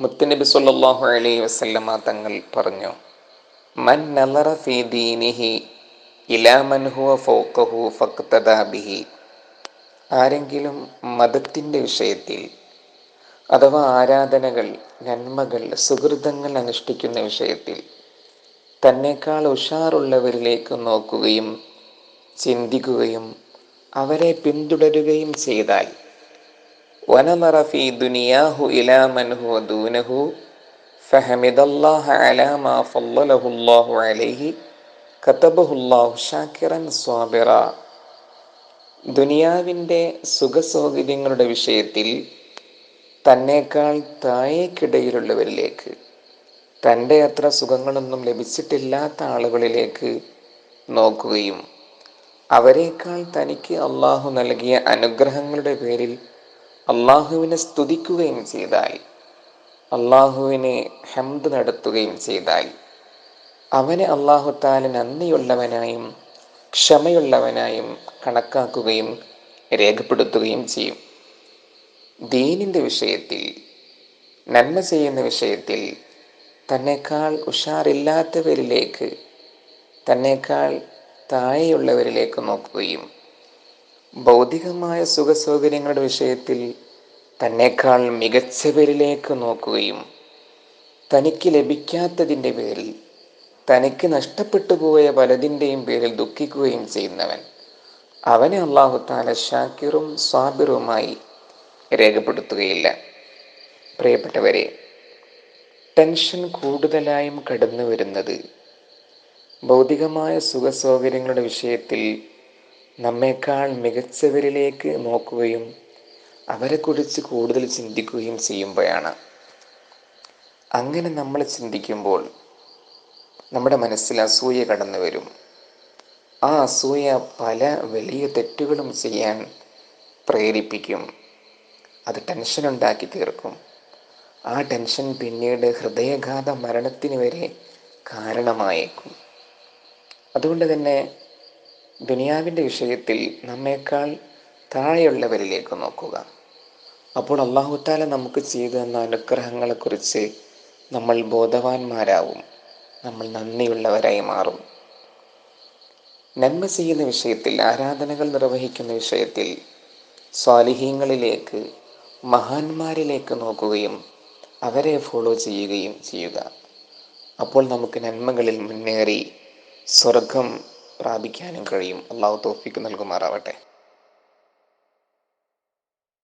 മുത്തുനബി സല്ലല്ലാഹു അലൈഹി വസല്ലമ തങ്ങൾ പറഞ്ഞു, മൻ നളറ ഫീ ദീനിഹി ഇലാ മൻ ഹുവ ഫൗഖഹു ഫഖ്തദാ ബിഹി. ആരെങ്കിലും മതത്തിൻ്റെ വിഷയത്തിൽ അഥവാ ആരാധനകൾ, നന്മകൾ, സുഹൃതങ്ങൾ അനുഷ്ഠിക്കുന്ന വിഷയത്തിൽ തന്നെക്കാൾ ഉഷാറുള്ളവരിലേക്ക് നോക്കുകയും ചിന്തിക്കുകയും അവരെ പിന്തുടരുകയും ചെയ്താൽ, വനളറ ഫീ ദുനിയാഹു ഇലാ മൻ ഹുവ ദൂനഹു ഫഹമിദല്ലാഹ അലാ മാ ഫളലഹുല്ലാഹു അലൈഹി കതബഹുല്ലാഹു ശാകിറൻ സ്വാബിറ. ദുനിയാവിൻ്റെ സുഖസൗകര്യങ്ങളുടെ വിഷയത്തിൽ തന്നേക്കാൾ താഴേക്കിടയിലുള്ളവരിലേക്ക്, തൻ്റെ അത്ര സുഖങ്ങളൊന്നും ലഭിച്ചിട്ടില്ലാത്ത ആളുകളിലേക്ക് നോക്കുകയും അവരെക്കാൾ തനിക്ക് അള്ളാഹു നൽകിയ അനുഗ്രഹങ്ങളുടെ പേരിൽ അള്ളാഹുവിനെ സ്തുതിക്കുകയും ചെയ്താൽ, അള്ളാഹുവിനെ ഹംദ് നടത്തുകയും ചെയ്താൽ, അവനെ അള്ളാഹു തആല നന്ദിയുള്ളവനായും ക്ഷമയുള്ളവനായും കണക്കാക്കുകയും രേഖപ്പെടുത്തുകയും ചെയ്യും. ദീനിൻ്റെ വിഷയത്തിൽ, നന്മ ചെയ്യുന്ന വിഷയത്തിൽ തന്നെക്കാൾ ഉഷാറില്ലാത്തവരിലേക്ക്, തന്നെക്കാൾ താഴെയുള്ളവരിലേക്ക് നോക്കുകയും ഭൗതികമായ സുഖസൗകര്യങ്ങളുടെ വിഷയത്തിൽ തന്നെക്കാൾ മികച്ചവരിലേക്ക് നോക്കുകയും തനിക്ക് ലഭിക്കാത്തതിൻ്റെ പേരിൽ, തനിക്ക് നഷ്ടപ്പെട്ടു പോയ പലതിൻ്റെയും പേരിൽ ദുഃഖിക്കുകയും ചെയ്യുന്നവൻ, അവനെ അല്ലാഹു തആല ഷാക്കിറും സ്വാബിറുമായി രേഖപ്പെടുത്തുകയില്ല. പ്രിയപ്പെട്ടവരെ, ടെൻഷൻ കൂടുതലായും കടന്നു വരുന്നത് ഭൗതികമായ സുഖസൗകര്യങ്ങളുടെ വിഷയത്തിൽ നമ്മേക്കാൾ മികച്ചവരിലേക്ക് നോക്കുകയും അവരെക്കുറിച്ച് കൂടുതൽ ചിന്തിക്കുകയും ചെയ്യുമ്പോഴാണ്. അങ്ങനെ നമ്മൾ ചിന്തിക്കുമ്പോൾ നമ്മുടെ മനസ്സിൽ അസൂയ കടന്നു വരും. ആ അസൂയ പല വലിയ തെറ്റുകളും ചെയ്യാൻ പ്രേരിപ്പിക്കും. അത് ടെൻഷൻ ഉണ്ടാക്കി തീർക്കും. ആ ടെൻഷൻ പിന്നീട് ഹൃദയാഘാത മരണത്തിന് വരെ കാരണമായേക്കും. അതുകൊണ്ട് തന്നെ ദുനിയാവിൻ്റെ വിഷയത്തിൽ നമ്മേക്കാൾ താഴെയുള്ളവരിലേക്ക് നോക്കുക. അപ്പോൾ അല്ലാഹു തആല നമുക്ക് ചെയ്തു തന്ന അനുഗ്രഹങ്ങളെക്കുറിച്ച് നമ്മൾ ബോധവാന്മാരാവും. നമ്മൾ നന്ദിയുള്ളവരായി മാറും. നന്മ ചെയ്യുന്ന വിഷയത്തിൽ, ആരാധനകൾ നിർവഹിക്കുന്ന വിഷയത്തിൽ സ്വാലിഹീങ്ങളിലേക്ക്, മഹാന്മാരിലേക്ക് നോക്കുകയും അവരെ ഫോളോ ചെയ്യുകയും ചെയ്യുക. അപ്പോൾ നമുക്ക് നന്മകളിൽ മുന്നേറി സ്വർഗം പ്രാപിക്കാനും കഴിയും. അല്ലാഹു തൗഫീഖ് നൽകുമാറാവട്ടെ.